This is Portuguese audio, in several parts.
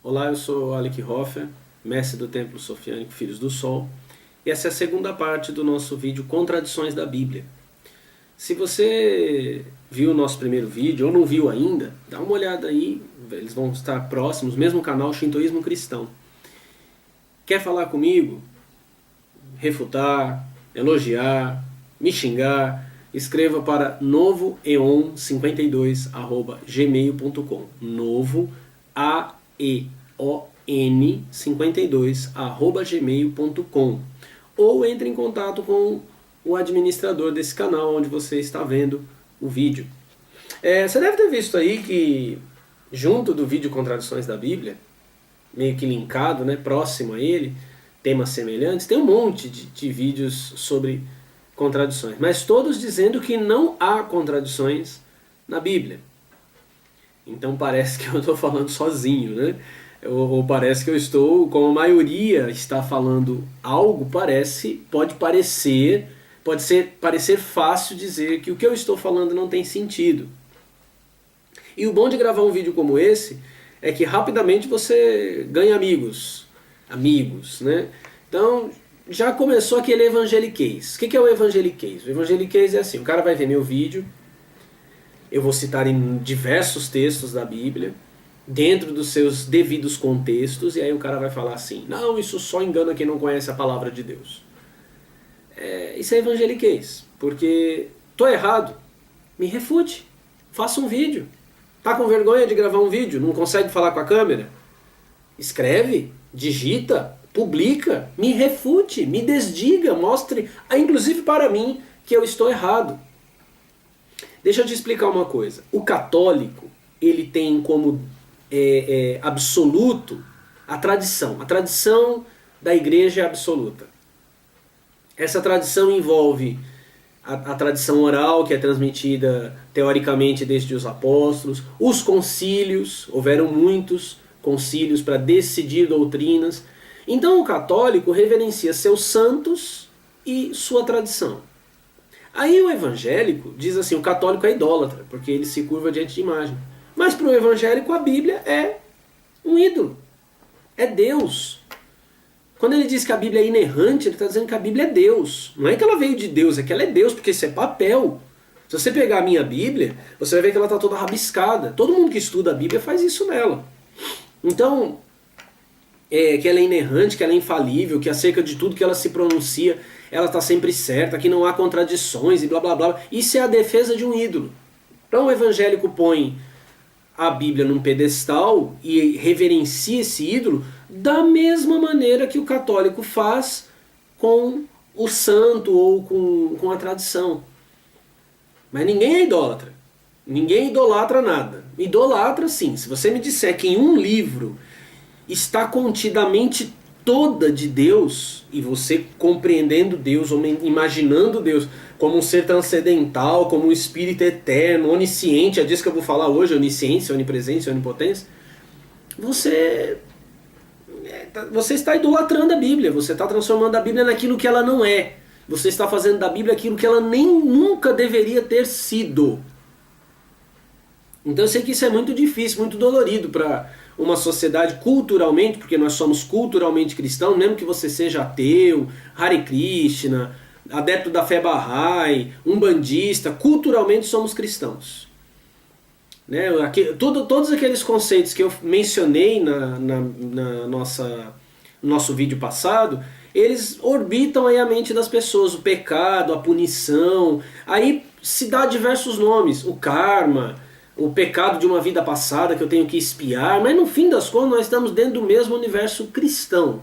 Olá, eu sou Alec Hoffer, mestre do Templo Sofiânico Filhos do Sol, e essa é a segunda parte do nosso vídeo Contradições da Bíblia. Se você viu o nosso primeiro vídeo ou não viu ainda, dá uma olhada aí, eles vão estar próximos, mesmo canal Shintoísmo Cristão. Quer falar comigo? Refutar, elogiar, me xingar? Escreva para novoeon52@gmail.com. novoeon52@gmail.com. Ou entre em contato com o administrador desse canal onde você está vendo o vídeo. Você deve ter visto aí que junto do vídeo Contradições da Bíblia, meio que linkado, né, próximo a ele, temas semelhantes, tem um monte de vídeos sobre contradições, mas todos dizendo que não há contradições na Bíblia. Então parece que eu estou falando sozinho, né? Ou parece que eu estou, como a maioria está falando algo, pode parecer fácil dizer que o que eu estou falando não tem sentido. E o bom de gravar um vídeo como esse é que rapidamente você ganha amigos, né? Então já começou aquele evangeliquez. O que é o evangeliquez? O evangeliquez é assim, o cara vai ver meu vídeo, eu vou citar em diversos textos da Bíblia, dentro dos seus devidos contextos, e aí o cara vai falar assim, não, isso só engana quem não conhece a palavra de Deus. Isso é evangeliquez, porque tô errado, me refute, faça um vídeo. Tá com vergonha de gravar um vídeo? Não consegue falar com a câmera? Escreve, digita, publica, me refute, me desdiga, mostre, inclusive para mim, que eu estou errado. Deixa eu te explicar uma coisa. O católico, ele tem como absoluto a tradição. A tradição da igreja é absoluta. Essa tradição envolve a tradição oral, que é transmitida teoricamente desde os apóstolos, os concílios, houveram muitos concílios para decidir doutrinas. Então o católico reverencia seus santos e sua tradição. Aí o evangélico diz assim, o católico é idólatra, porque ele se curva diante de imagem. Mas para o evangélico a Bíblia é um ídolo, é Deus. Quando ele diz que a Bíblia é inerrante, ele está dizendo que a Bíblia é Deus. Não é que ela veio de Deus, é que ela é Deus, porque isso é papel. Se você pegar a minha Bíblia, você vai ver que ela está toda rabiscada. Todo mundo que estuda a Bíblia faz isso nela. Então, que ela é inerrante, que ela é infalível, que acerca de tudo que ela se pronuncia, ela está sempre certa, que não há contradições e blá blá blá. Isso é a defesa de um ídolo. Então o evangélico põe a Bíblia num pedestal e reverencia esse ídolo da mesma maneira que o católico faz com o santo ou com a tradição. Mas ninguém é idólatra. Ninguém idolatra nada. Idolatra sim. Se você me disser que em um livro está contida a mente toda de Deus, e você compreendendo Deus, ou imaginando Deus como um ser transcendental, como um espírito eterno, onisciente, é disso que eu vou falar hoje, onisciência, onipresença, onipotência, você está idolatrando a Bíblia, você está transformando a Bíblia naquilo que ela não é. Você está fazendo da Bíblia aquilo que ela nem nunca deveria ter sido. Então eu sei que isso é muito difícil, muito dolorido para uma sociedade culturalmente, porque nós somos culturalmente cristãos, mesmo que você seja ateu, Hare Krishna, adepto da fé Bahá'í, umbandista, culturalmente somos cristãos. Né? Todos aqueles conceitos que eu mencionei no nosso vídeo passado, eles orbitam aí a mente das pessoas, o pecado, a punição, aí se dá diversos nomes, o karma, o pecado de uma vida passada que eu tenho que expiar, mas no fim das contas nós estamos dentro do mesmo universo cristão,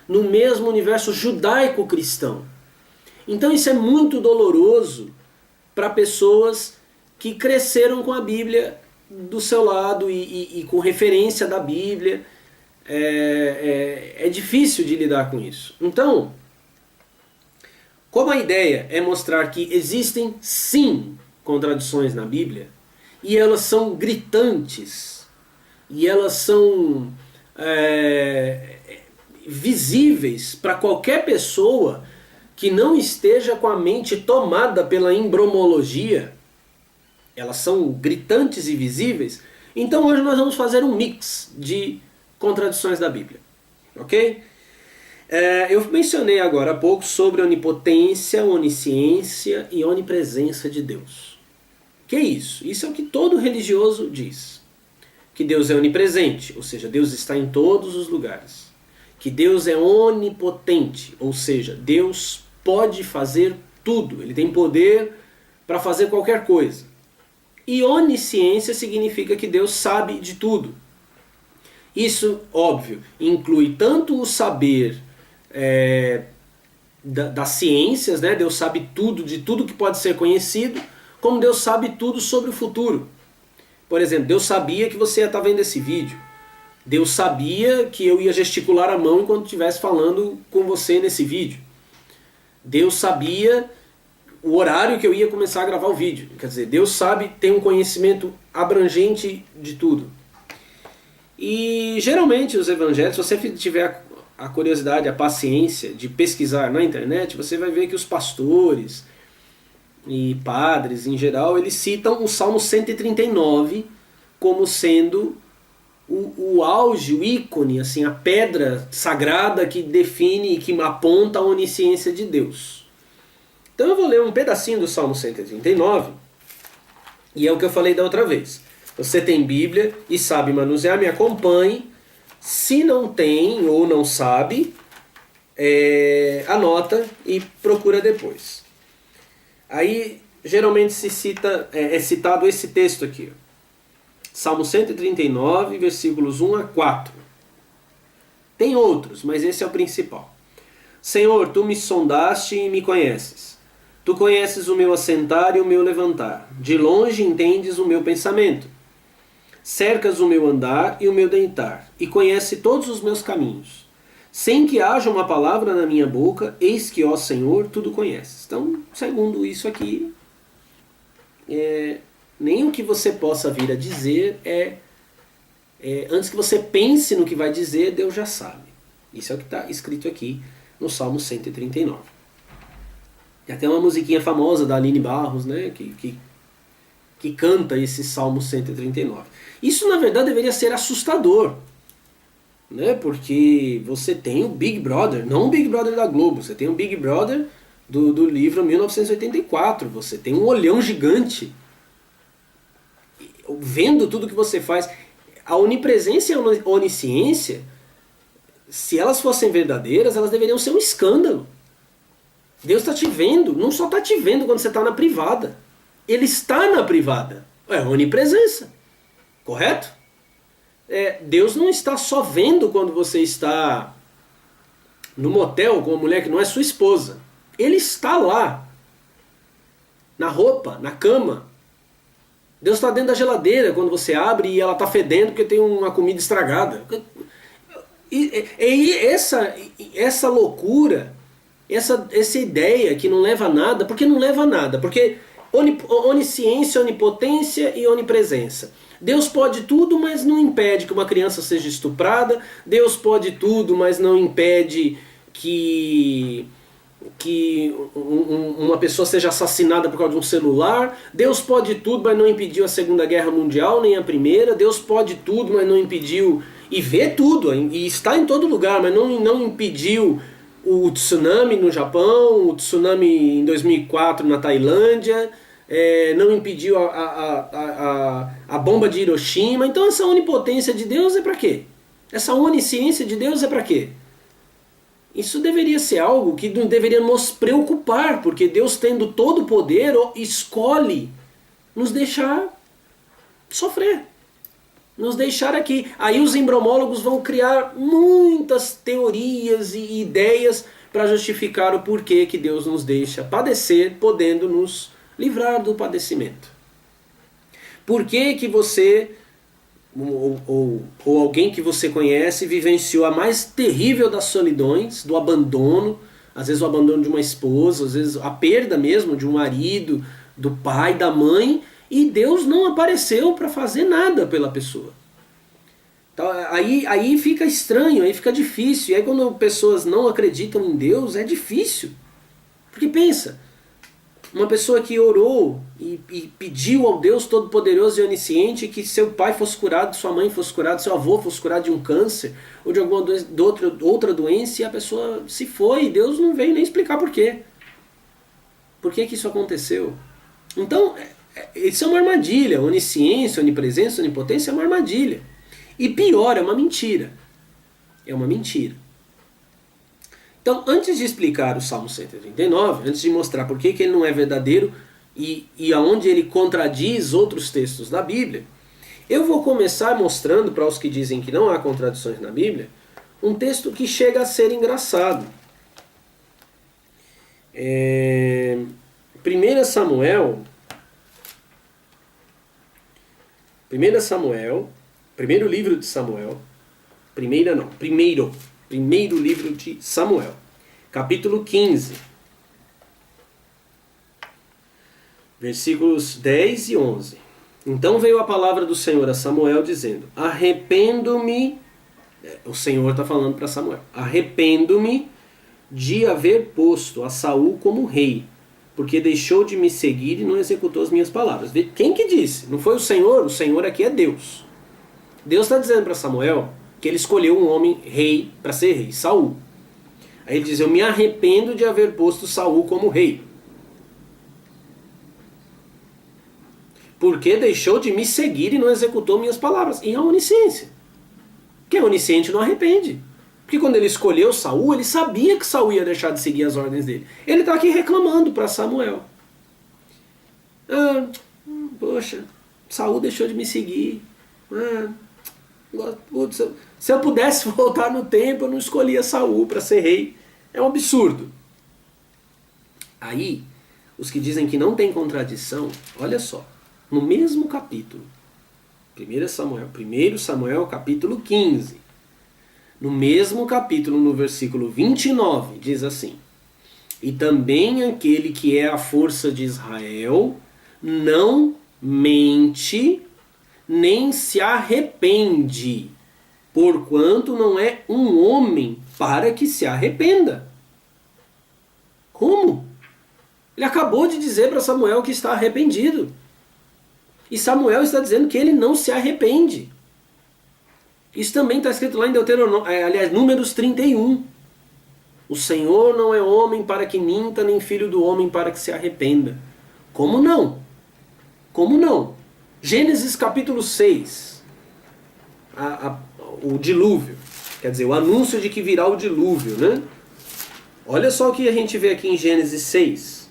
no mesmo universo judaico-cristão. Então isso é muito doloroso para pessoas que cresceram com a Bíblia do seu lado e com referência da Bíblia. É difícil de lidar com isso. Então, como a ideia é mostrar que existem sim contradições na Bíblia, e elas são gritantes, e elas são visíveis para qualquer pessoa que não esteja com a mente tomada pela embromologia, elas são gritantes e visíveis. Então hoje nós vamos fazer um mix de contradições da Bíblia. Ok? Eu mencionei agora há pouco sobre a onipotência, onisciência e onipresença de Deus. Que é isso? Isso é o que todo religioso diz. Que Deus é onipresente, ou seja, Deus está em todos os lugares. Que Deus é onipotente, ou seja, Deus pode fazer tudo. Ele tem poder para fazer qualquer coisa. E onisciência significa que Deus sabe de tudo. Isso, óbvio, inclui tanto o saber das ciências, né? Deus sabe tudo de tudo que pode ser conhecido, como Deus sabe tudo sobre o futuro. Por exemplo, Deus sabia que você ia estar vendo esse vídeo. Deus sabia que eu ia gesticular a mão enquanto estivesse falando com você nesse vídeo. Deus sabia o horário que eu ia começar a gravar o vídeo. Quer dizer, Deus sabe, tem um conhecimento abrangente de tudo. E geralmente os evangelhos, se você tiver a curiosidade, a paciência de pesquisar na internet, você vai ver que os pastores e padres em geral, eles citam o Salmo 139 como sendo o auge, o ícone, assim, a pedra sagrada que define e que aponta a onisciência de Deus. Então eu vou ler um pedacinho do Salmo 139, e é o que eu falei da outra vez. Você tem Bíblia e sabe manusear, me acompanhe. Se não tem ou não sabe, anota e procura depois. Aí geralmente é citado esse texto aqui. Salmo 139, versículos 1 a 4. Tem outros, mas esse é o principal. Senhor, tu me sondaste e me conheces. Tu conheces o meu assentar e o meu levantar. De longe entendes o meu pensamento. Cercas o meu andar e o meu deitar, e conhece todos os meus caminhos. Sem que haja uma palavra na minha boca, eis que, ó Senhor, tudo conheces. Então, segundo isso aqui, nem o que você possa vir a dizer antes que você pense no que vai dizer, Deus já sabe. Isso é o que está escrito aqui no Salmo 139. E até uma musiquinha famosa da Aline Barros, né, que canta esse Salmo 139. Isso, na verdade, deveria ser assustador, né? Porque você tem o Big Brother, não o Big Brother da Globo, você tem o Big Brother do livro 1984, você tem um olhão gigante vendo tudo que você faz. A onipresença e a onisciência, se elas fossem verdadeiras, elas deveriam ser um escândalo. Deus está te vendo, não só está te vendo quando você está na privada. Ele está na privada. É onipresença. Correto? Deus não está só vendo quando você está no motel com uma mulher que não é sua esposa. Ele está lá. Na roupa, na cama. Deus está dentro da geladeira quando você abre e ela está fedendo porque tem uma comida estragada. E essa loucura, essa ideia que não leva a nada, porque não leva a nada? Porque onisciência, onipotência e onipresença. Deus pode tudo, mas não impede que uma criança seja estuprada. Deus pode tudo, mas não impede que uma pessoa seja assassinada por causa de um celular. Deus pode tudo, mas não impediu a Segunda Guerra Mundial, nem a Primeira. Deus pode tudo, mas não impediu, e vê tudo, e está em todo lugar, mas não impediu o tsunami no Japão, o tsunami em 2004 na Tailândia, não impediu a bomba de Hiroshima. Então essa onipotência de Deus é para quê? Essa onisciência de Deus é para quê? Isso deveria ser algo que deveria nos preocupar, porque Deus, tendo todo o poder, escolhe nos deixar sofrer, nos deixar aqui. Aí os embriomólogos vão criar muitas teorias e ideias para justificar o porquê que Deus nos deixa padecer, podendo nos livrar do padecimento. Por que você, ou alguém que você conhece, vivenciou a mais terrível das solidões, do abandono, às vezes o abandono de uma esposa, às vezes a perda mesmo de um marido, do pai, da mãe, e Deus não apareceu para fazer nada pela pessoa. Então, aí fica estranho, aí fica difícil. E aí quando pessoas não acreditam em Deus, é difícil. Porque pensa, Uma pessoa que orou e pediu ao Deus Todo-Poderoso e Onisciente que seu pai fosse curado, sua mãe fosse curada, seu avô fosse curado de um câncer ou de alguma doença, de outra doença, e a pessoa se foi e Deus não veio nem explicar por quê. Por que que isso aconteceu? Então, isso é uma armadilha. Onisciência, onipresença, onipotência é uma armadilha. E pior, é uma mentira. É uma mentira. Então, antes de explicar o Salmo 139, antes de mostrar por que ele não é verdadeiro e aonde ele contradiz outros textos da Bíblia, eu vou começar mostrando para os que dizem que não há contradições na Bíblia, um texto que chega a ser engraçado. 1 Samuel, primeiro livro de Samuel, primeiro livro de Samuel, capítulo 15, versículos 10 e 11. Então veio a palavra do Senhor a Samuel dizendo: arrependo-me, o Senhor está falando para Samuel, arrependo-me de haver posto a Saul como rei, porque deixou de me seguir e não executou as minhas palavras. Quem que disse? Não foi o Senhor aqui é Deus. Deus está dizendo para Samuel que ele escolheu um homem rei para ser rei, Saul. Aí ele diz: eu me arrependo de haver posto Saul como rei, porque deixou de me seguir e não executou minhas palavras. E a onisciência. Quem é onisciente não arrepende. Porque quando ele escolheu Saul, ele sabia que Saul ia deixar de seguir as ordens dele. Ele está aqui reclamando para Samuel. Poxa, Saul deixou de me seguir. Se eu pudesse voltar no tempo, eu não escolhia Saul para ser rei. É um absurdo. Aí, os que dizem que não tem contradição, olha só, no mesmo capítulo, 1 Samuel capítulo 15, no mesmo capítulo, no versículo 29, diz assim: e também aquele que é a força de Israel não mente, nem se arrepende, porquanto não é um homem para que se arrependa. Como? Ele acabou de dizer para Samuel que está arrependido. E Samuel está dizendo que ele não se arrepende. Isso também está escrito lá em Números 31. O Senhor não é homem para que minta, nem filho do homem para que se arrependa. Como não? Como não? Gênesis capítulo 6. O dilúvio. Quer dizer, o anúncio de que virá o dilúvio, né? Olha só o que a gente vê aqui em Gênesis 6.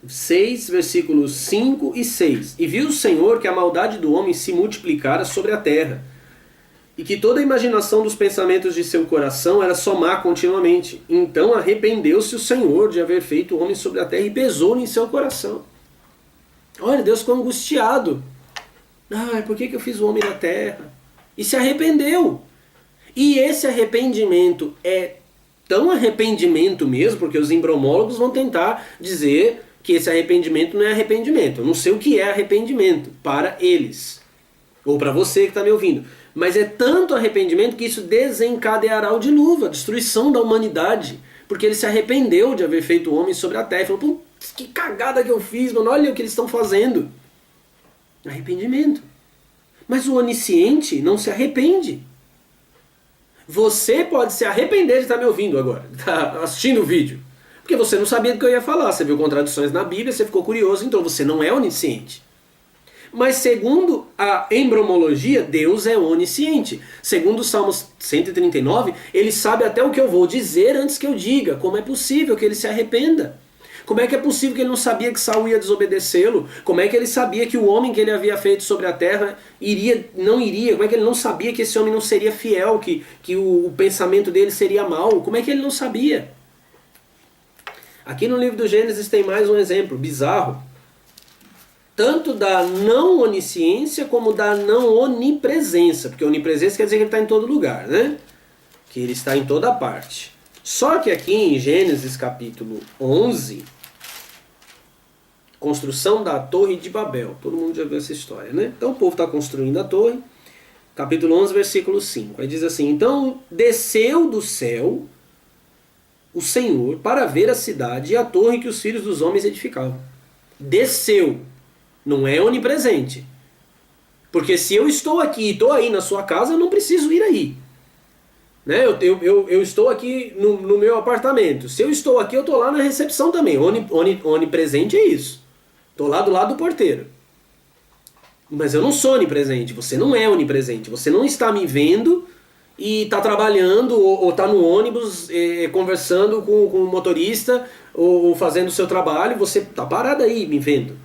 6, versículos 5 e 6. E viu o Senhor que a maldade do homem se multiplicara sobre a terra, e que toda a imaginação dos pensamentos de seu coração era só má continuamente. Então arrependeu-se o Senhor de haver feito o homem sobre a terra e pesou-lhe em seu coração. Olha, Deus ficou angustiado. Por que eu fiz o homem na terra? E se arrependeu. E esse arrependimento é tão arrependimento mesmo, porque os embromólogos vão tentar dizer que esse arrependimento não é arrependimento. Eu não sei o que é arrependimento para eles, ou para você que está me ouvindo. Mas é tanto arrependimento que isso desencadeará o dilúvio, a destruição da humanidade, porque ele se arrependeu de haver feito o homem sobre a terra. Ele falou: putz, que cagada que eu fiz, mano, olha o que eles estão fazendo. Arrependimento. Mas o onisciente não se arrepende. Você pode se arrepender de estar me ouvindo agora, de estar assistindo o vídeo, porque você não sabia do que eu ia falar. Você viu contradições na Bíblia, você ficou curioso, então você não é onisciente. Mas segundo a embromologia, Deus é onisciente. Segundo o Salmo 139, ele sabe até o que eu vou dizer antes que eu diga. Como é possível que ele se arrependa? Como é que é possível que ele não sabia que Saul ia desobedecê-lo? Como é que ele sabia que o homem que ele havia feito sobre a terra não iria? Como é que ele não sabia que esse homem não seria fiel, que o pensamento dele seria mau? Como é que ele não sabia? Aqui no livro do Gênesis tem mais um exemplo bizarro. Tanto da não onisciência como da não onipresença. Porque onipresença quer dizer que ele está em todo lugar, né? Que ele está em toda parte. Só que aqui em Gênesis capítulo 11, construção da Torre de Babel. Todo mundo já viu essa história, né? Então o povo está construindo a torre. Capítulo 11, versículo 5. Aí diz assim: então desceu do céu o Senhor para ver a cidade e a torre que os filhos dos homens edificavam. Desceu. Não é onipresente. Porque se eu estou aqui e estou aí na sua casa, eu não preciso ir aí. Né? Eu estou aqui no meu apartamento. Se eu estou aqui, eu estou lá na recepção também. Onipresente é isso. Estou lá do lado do porteiro. Mas eu não sou onipresente. Você não é onipresente. Você não está me vendo e está trabalhando ou está no ônibus conversando com o motorista ou fazendo o seu trabalho. Você está parado aí me vendo.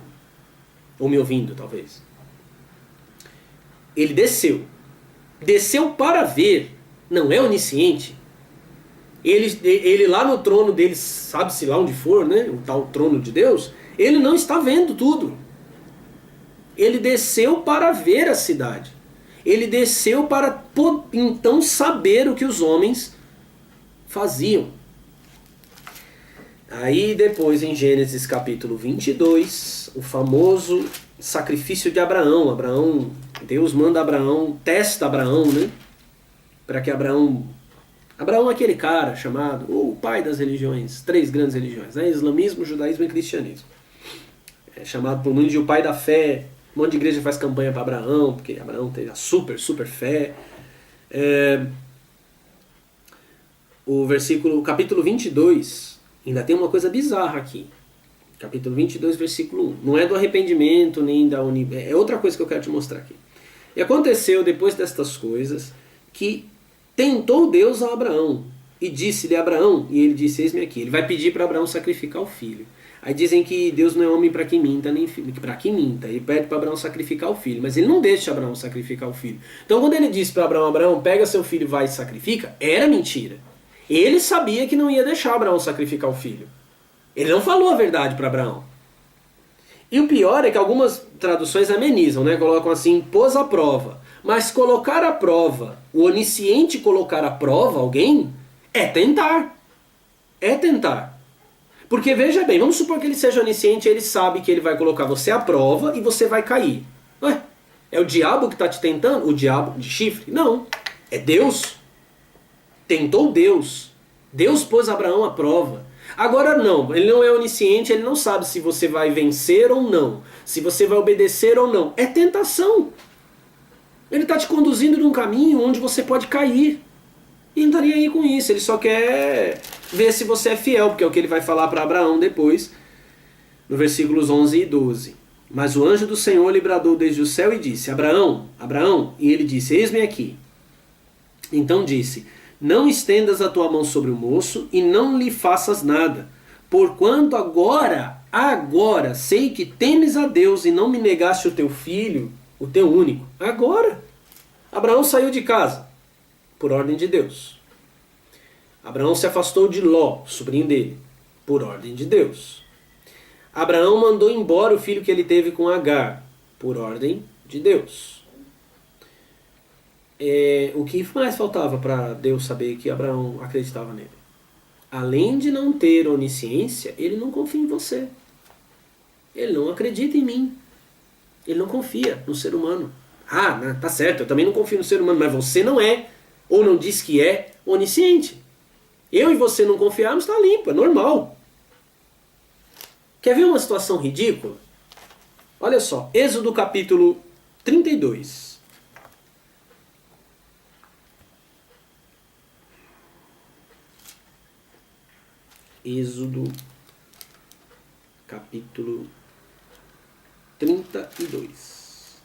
Ou me ouvindo, talvez. Ele desceu. Desceu para ver. Não é onisciente. Ele lá no trono dele, sabe-se lá onde for, né? O tal trono de Deus, ele não está vendo tudo. Ele desceu para ver a cidade. Ele desceu para então saber o que os homens faziam. Aí depois em Gênesis capítulo 22, o famoso sacrifício de Abraão. Deus manda Abraão, testa Abraão, né? Para que Abraão é aquele cara chamado o pai das religiões, 3 grandes religiões, né? Islamismo, judaísmo e cristianismo. É chamado por muitos de o pai da fé. Um monte de igreja faz campanha para Abraão, porque Abraão teve a super fé. O capítulo 22, ainda tem uma coisa bizarra aqui. Capítulo 22, versículo 1. Não é do arrependimento, nem da é outra coisa que eu quero te mostrar aqui. E aconteceu, depois destas coisas, que tentou Deus a Abraão, e disse-lhe a Abraão, e ele disse, eis-me aqui. Ele vai pedir para Abraão sacrificar o filho. Aí dizem que Deus não é homem para que minta, nem filho para que minta. Ele pede para Abraão sacrificar o filho, mas ele não deixa Abraão sacrificar o filho. Então quando ele disse para Abraão, pega seu filho e vai e sacrifica, era mentira. Ele sabia que não ia deixar Abraão sacrificar o filho. Ele não falou a verdade para Abraão. E o pior é que algumas traduções amenizam, né? Colocam assim, pôs à prova. Mas colocar à prova, o onisciente colocar à prova alguém, é tentar. É tentar. Porque veja bem, vamos supor que ele seja onisciente, ele sabe que ele vai colocar você à prova e você vai cair. Ué, é o diabo que está te tentando? O diabo de chifre? Não. É Deus. Tentou Deus. Deus pôs Abraão à prova. Agora não, ele não é onisciente, ele não sabe se você vai vencer ou não. Se você vai obedecer ou não. É tentação. Ele está te conduzindo num caminho onde você pode cair. E não estaria aí com isso, ele só quer ver se você é fiel, porque é o que ele vai falar para Abraão depois, no versículos 11 e 12. Mas o anjo do Senhor lhe bradou desde o céu e disse, Abraão, Abraão, e ele disse, eis-me aqui. Então disse, não estendas a tua mão sobre o moço e não lhe faças nada, porquanto agora sei que temes a Deus e não me negaste o teu filho, o teu único. Agora, Abraão saiu de casa, por ordem de Deus. Abraão se afastou de Ló, sobrinho dele, por ordem de Deus. Abraão mandou embora o filho que ele teve com Agar, por ordem de Deus. O que mais faltava para Deus saber que Abraão acreditava nele? Além de não ter onisciência, ele não confia em você. Ele não acredita em mim. Ele não confia no ser humano. Ah, tá certo, eu também não confio no ser humano, mas você não é, ou não diz que é, onisciente. Eu e você não confiarmos, está limpo, é normal. Quer ver uma situação ridícula? Olha só, Êxodo capítulo 32. Êxodo capítulo 32.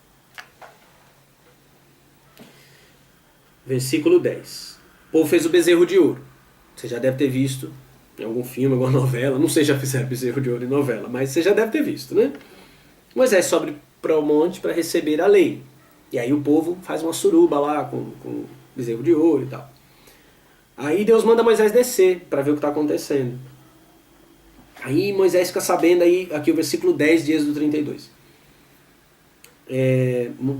Versículo 10. O povo fez o bezerro de ouro. Você já deve ter visto em algum filme, alguma novela. Não sei se já fizeram bezerro de ouro em novela, mas você já deve ter visto, né? Moisés sobe para o monte para receber a lei. E aí o povo faz uma suruba lá com bezerro de ouro e tal. Aí Deus manda Moisés descer para ver o que está acontecendo. Aí Moisés fica sabendo, aí aqui o versículo 10 de Êxodo 32.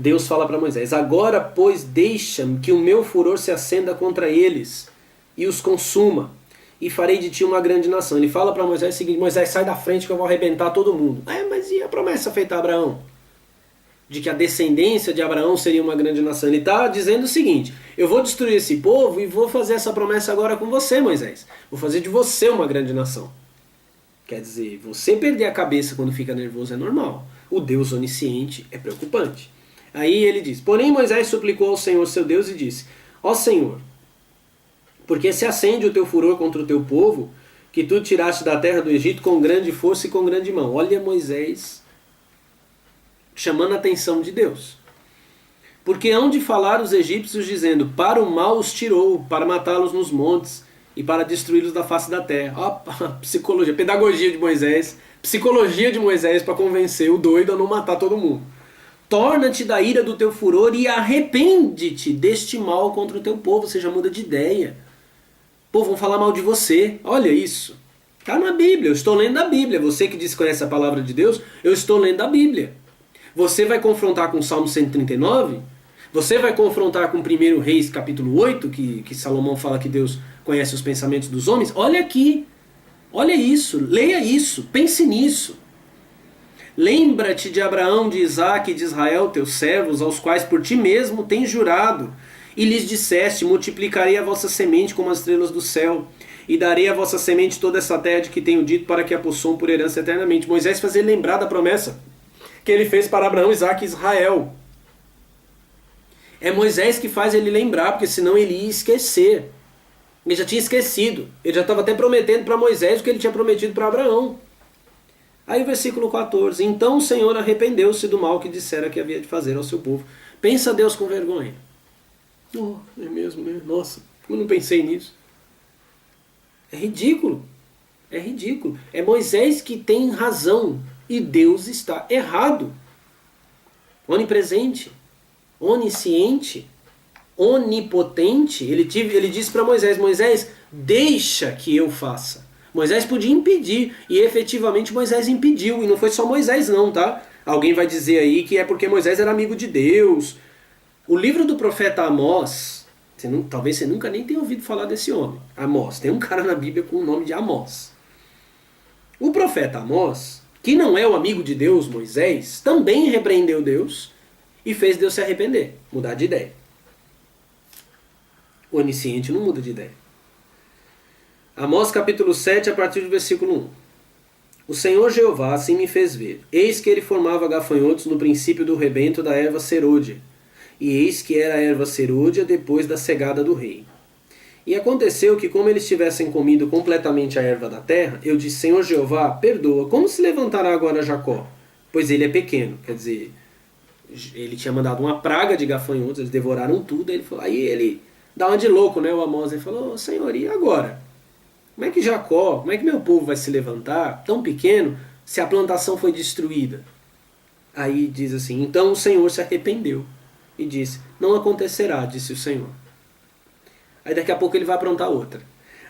Deus fala para Moisés, agora pois deixa-me que o meu furor se acenda contra eles e os consuma, e farei de ti uma grande nação. Ele fala para Moisés o seguinte, Moisés, sai da frente que eu vou arrebentar todo mundo. Mas e a promessa feita a Abraão? de que a descendência de Abraão seria uma grande nação. Ele está dizendo o seguinte: eu vou destruir esse povo e vou fazer essa promessa agora com você, Moisés. Vou fazer de você uma grande nação. Quer dizer, você perder a cabeça quando fica nervoso é normal. O Deus onisciente é preocupante. Aí ele diz: porém Moisés suplicou ao Senhor seu Deus e disse: ó Senhor, porque se acende o teu furor contra o teu povo, que tu tiraste da terra do Egito com grande força e com grande mão. Olha Moisés chamando a atenção de Deus. Porque hão de falar os egípcios dizendo: para o mal os tirou, para matá-los nos montes e para destruí-los da face da terra. Ó, psicologia, pedagogia de Moisés, psicologia de Moisés para convencer o doido a não matar todo mundo. Torna-te da ira do teu furor e arrepende-te deste mal contra o teu povo. Você já muda de ideia. Pô, vão falar mal de você. Olha isso. Está na Bíblia, eu estou lendo a Bíblia. Você que diz que conhece a palavra de Deus, eu estou lendo a Bíblia. Você vai confrontar com o Salmo 139? Você vai confrontar com 1 Reis capítulo 8, que Salomão fala que Deus conhece os pensamentos dos homens? Olha aqui. Olha isso. Leia isso. Pense nisso. Lembra-te de Abraão, de Isaque e de Israel, teus servos, aos quais por ti mesmo tens jurado, e lhes disseste: multiplicarei a vossa semente como as estrelas do céu, e darei a vossa semente toda essa terra de que tenho dito, para que a possuam por herança eternamente. Moisés faz ele lembrar da promessa que ele fez para Abraão, Isaque e Israel. É Moisés que faz ele lembrar, porque senão ele ia esquecer. Ele já tinha esquecido. Ele já estava até prometendo para Moisés o que ele tinha prometido para Abraão. Aí o versículo 14. Então o Senhor arrependeu-se do mal que dissera que havia de fazer ao seu povo. Pensa Deus com vergonha. Oh, é mesmo, né? Nossa, eu não pensei nisso. É ridículo. É ridículo. É Moisés que tem razão e Deus está errado. Onipresente, onisciente, onipotente. Ele disse para Moisés: Moisés, deixa que eu faça. Moisés podia impedir, e efetivamente Moisés impediu, e não foi só Moisés não, tá? Alguém vai dizer aí que é porque Moisés era amigo de Deus. O livro do profeta Amós, talvez você nunca nem tenha ouvido falar desse homem. Amós, tem um cara na Bíblia com o nome de Amós. O profeta Amós, que não é o amigo de Deus, Moisés, também repreendeu Deus e fez Deus se arrepender, mudar de ideia. O onisciente não muda de ideia. Amós capítulo 7, a partir do versículo 1. O Senhor Jeová assim me fez ver. Eis que ele formava gafanhotos no princípio do rebento da erva serôdia. E eis que era a erva serôdia depois da cegada do rei. E aconteceu que, como eles tivessem comido completamente a erva da terra, eu disse: Senhor Jeová, perdoa, como se levantará agora Jacó? Pois ele é pequeno. Quer dizer, ele tinha mandado uma praga de gafanhotos, eles devoraram tudo. Aí ele dá uma de louco, né? O Amós, ele falou: Senhor, e agora? Como é que Jacó, como é que meu povo vai se levantar tão pequeno se a plantação foi destruída? Aí diz assim: então o Senhor se arrependeu e disse: não acontecerá, disse o Senhor. Aí daqui a pouco ele vai aprontar outra.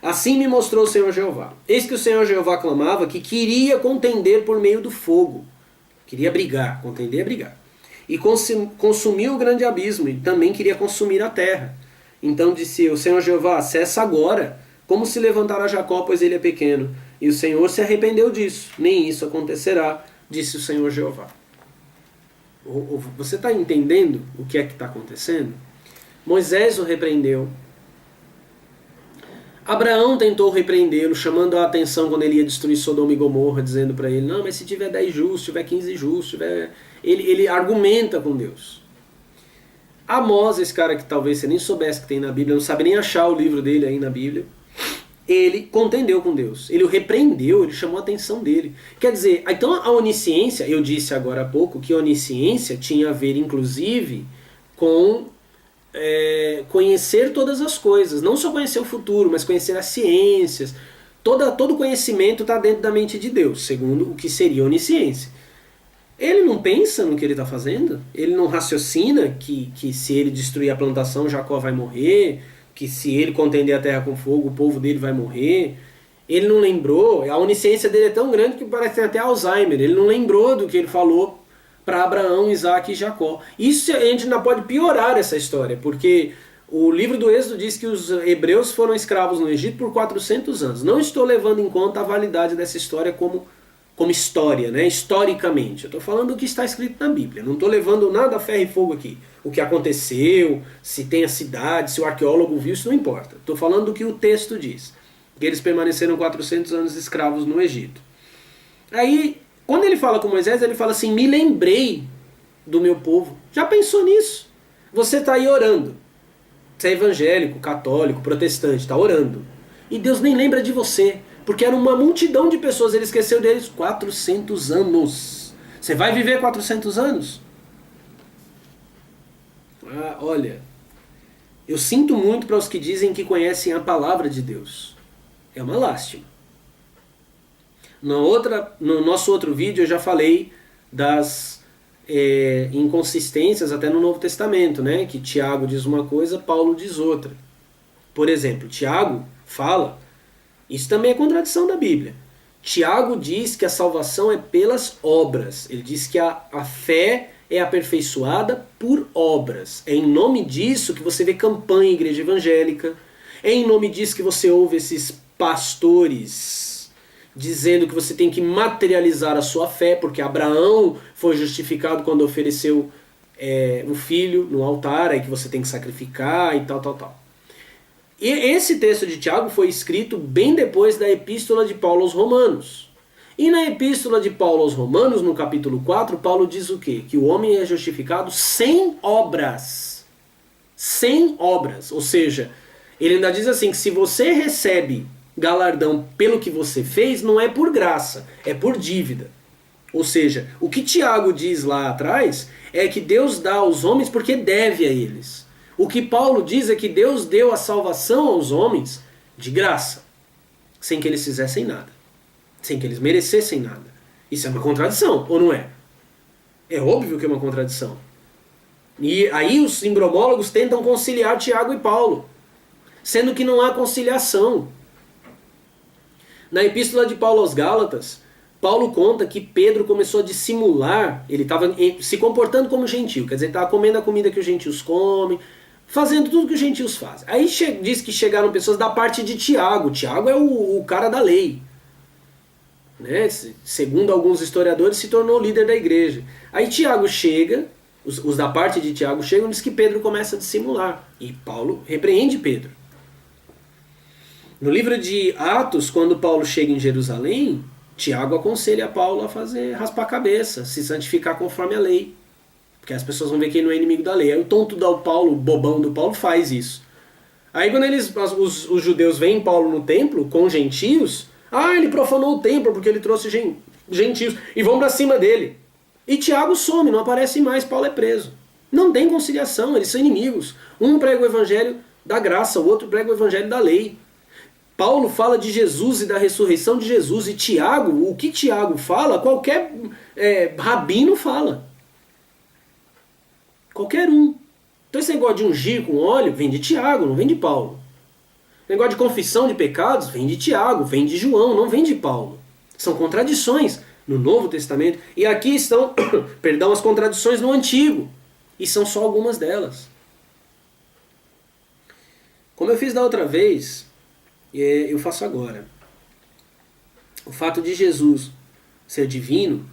Assim me mostrou o Senhor Jeová. Eis que o Senhor Jeová clamava que queria contender por meio do fogo. Queria brigar, contender é brigar. E consumiu o grande abismo, e também queria consumir a terra. Então disse eu: Senhor Jeová, cessa agora. Como se levantará Jacó, pois ele é pequeno? E o Senhor se arrependeu disso. Nem isso acontecerá, disse o Senhor Jeová. Você está entendendo o que é que está acontecendo? Moisés o repreendeu. Abraão tentou repreendê-lo, chamando a atenção quando ele ia destruir Sodoma e Gomorra, dizendo para ele: não, mas se tiver 10 justos, se tiver 15 justos, ele argumenta com Deus. Amós, esse cara que talvez você nem soubesse que tem na Bíblia, não sabe nem achar o livro dele aí na Bíblia, ele contendeu com Deus, ele o repreendeu, ele chamou a atenção dele. Quer dizer, então a onisciência, eu disse agora há pouco que a onisciência tinha a ver inclusive com conhecer todas as coisas, não só conhecer o futuro, mas conhecer as ciências. Todo conhecimento está dentro da mente de Deus, segundo o que seria a onisciência. Ele não pensa no que ele está fazendo, ele não raciocina que se ele destruir a plantação, Jacó vai morrer, que se ele contender a terra com fogo, o povo dele vai morrer. Ele não lembrou, a onisciência dele é tão grande que parece até Alzheimer. Ele não lembrou do que ele falou para Abraão, Isaque e Jacó. Isso a gente ainda pode piorar essa história, porque o livro do Êxodo diz que os hebreus foram escravos no Egito por 400 anos. Não estou levando em conta a validade dessa história como como história, né? Historicamente. Eu estou falando do que está escrito na Bíblia. Não estou levando nada a ferro e fogo aqui. O que aconteceu, se tem a cidade, se o arqueólogo viu, isso não importa. Estou falando do que o texto diz. Que eles permaneceram 400 anos escravos no Egito. Aí, quando ele fala com Moisés, ele fala assim, me lembrei do meu povo. Já pensou nisso? Você está aí orando. Você é evangélico, católico, protestante, está orando. E Deus nem lembra de você. Porque era uma multidão de pessoas, ele esqueceu deles 400 anos. Você vai viver 400 anos? Ah, olha, eu sinto muito para os que dizem que conhecem a palavra de Deus. É uma lástima. No nosso outro vídeo eu já falei das inconsistências até no Novo Testamento, né? Que Tiago diz uma coisa, Paulo diz outra. Por exemplo, Tiago fala, isso também é contradição da Bíblia. Tiago diz que a salvação é pelas obras. Ele diz que a fé é aperfeiçoada por obras. É em nome disso que você vê campanha em igreja evangélica. É em nome disso que você ouve esses pastores dizendo que você tem que materializar a sua fé, porque Abraão foi justificado quando ofereceu o filho no altar, aí que você tem que sacrificar e tal, tal, tal. E esse texto de Tiago foi escrito bem depois da epístola de Paulo aos Romanos. E na epístola de Paulo aos Romanos, no capítulo 4, Paulo diz o quê? Que o homem é justificado sem obras. Sem obras. Ou seja, ele ainda diz assim, que se você recebe galardão pelo que você fez, não é por graça, é por dívida. Ou seja, o que Tiago diz lá atrás é que Deus dá aos homens porque deve a eles. O que Paulo diz é que Deus deu a salvação aos homens de graça, sem que eles fizessem nada, sem que eles merecessem nada. Isso é uma contradição, ou não é? É óbvio que é uma contradição. E aí os imbromólogos tentam conciliar Tiago e Paulo, sendo que não há conciliação. Na epístola de Paulo aos Gálatas, Paulo conta que Pedro começou a dissimular, ele estava se comportando como gentio, quer dizer, estava comendo a comida que os gentios comem, fazendo tudo que os gentios fazem. Aí diz que chegaram pessoas da parte de Tiago. Tiago é o cara da lei. Né? Segundo alguns historiadores, se tornou líder da igreja. Aí Tiago chega, os da parte de Tiago chegam e diz que Pedro começa a dissimular. E Paulo repreende Pedro. No livro de Atos, quando Paulo chega em Jerusalém, Tiago aconselha Paulo a raspar a cabeça, se santificar conforme a lei. Porque as pessoas vão ver que ele não é inimigo da lei. Aí o tonto do Paulo, o bobão do Paulo, faz isso. Aí quando os judeus veem Paulo no templo com gentios, ele profanou o templo porque ele trouxe gentios, e vão pra cima dele. E Tiago some, não aparece mais, Paulo é preso. Não tem conciliação, eles são inimigos. Um prega o evangelho da graça, o outro prega o evangelho da lei. Paulo fala de Jesus e da ressurreição de Jesus, e Tiago, o que Tiago fala, qualquer rabino fala. Qualquer um. Então esse negócio de ungir com óleo vem de Tiago, não vem de Paulo. O negócio de confissão de pecados vem de Tiago, vem de João, não vem de Paulo. São contradições no Novo Testamento. E aqui estão, perdão, as contradições no Antigo. E são só algumas delas. Como eu fiz da outra vez, eu faço agora. O fato de Jesus ser divino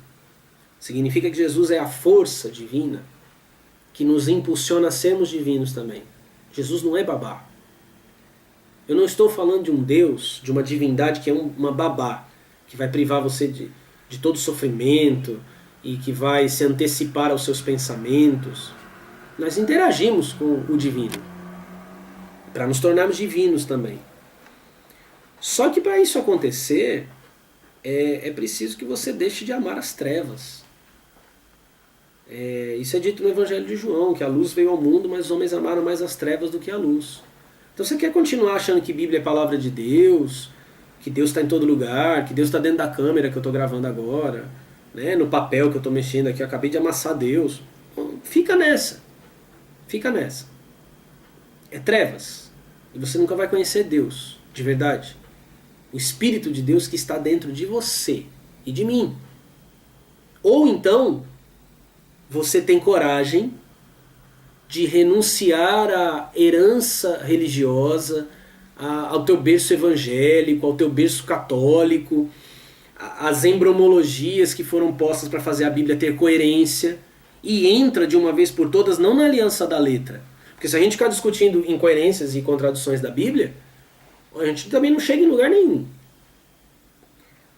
significa que Jesus é a força divina que nos impulsiona a sermos divinos também. Jesus não é babá. Eu não estou falando de um Deus, de uma divindade que é uma babá, que vai privar você de todo sofrimento e que vai se antecipar aos seus pensamentos. Nós interagimos com o divino para nos tornarmos divinos também. Só que para isso acontecer, é preciso que você deixe de amar as trevas. Isso é dito no Evangelho de João, que a luz veio ao mundo, mas os homens amaram mais as trevas do que a luz. Então você quer continuar achando que Bíblia é palavra de Deus, que Deus está em todo lugar, que Deus está dentro da câmera que eu estou gravando agora, né, no papel que eu estou mexendo aqui, eu acabei de amassar Deus. Fica nessa. Fica nessa. É trevas. E você nunca vai conhecer Deus, de verdade. O Espírito de Deus que está dentro de você e de mim. Ou então, você tem coragem de renunciar à herança religiosa, ao teu berço evangélico, ao teu berço católico, as embromologias que foram postas para fazer a Bíblia ter coerência e entra de uma vez por todas não na aliança da letra. Porque se a gente ficar discutindo incoerências e contradições da Bíblia, a gente também não chega em lugar nenhum.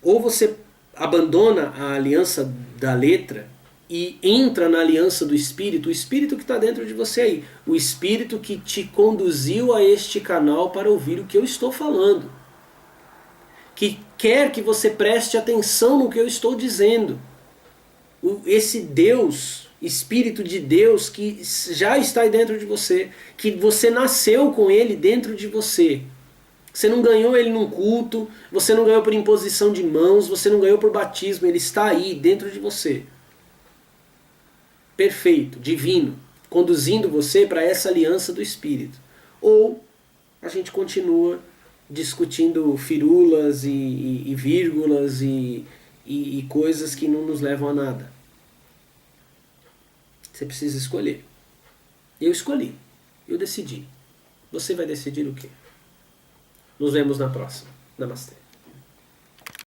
Ou você abandona a aliança da letra e entra na aliança do Espírito, o Espírito que está dentro de você aí, o Espírito que te conduziu a este canal para ouvir o que eu estou falando, que quer que você preste atenção no que eu estou dizendo. Esse Deus, Espírito de Deus que já está aí dentro de você, que você nasceu com ele dentro de você. Você não ganhou ele num culto, você não ganhou por imposição de mãos, você não ganhou por batismo, ele está aí dentro de você. Perfeito, divino, conduzindo você para essa aliança do Espírito. Ou a gente continua discutindo firulas e vírgulas e coisas que não nos levam a nada. Você precisa escolher. Eu escolhi, eu decidi. Você vai decidir o quê? Nos vemos na próxima. Namastê.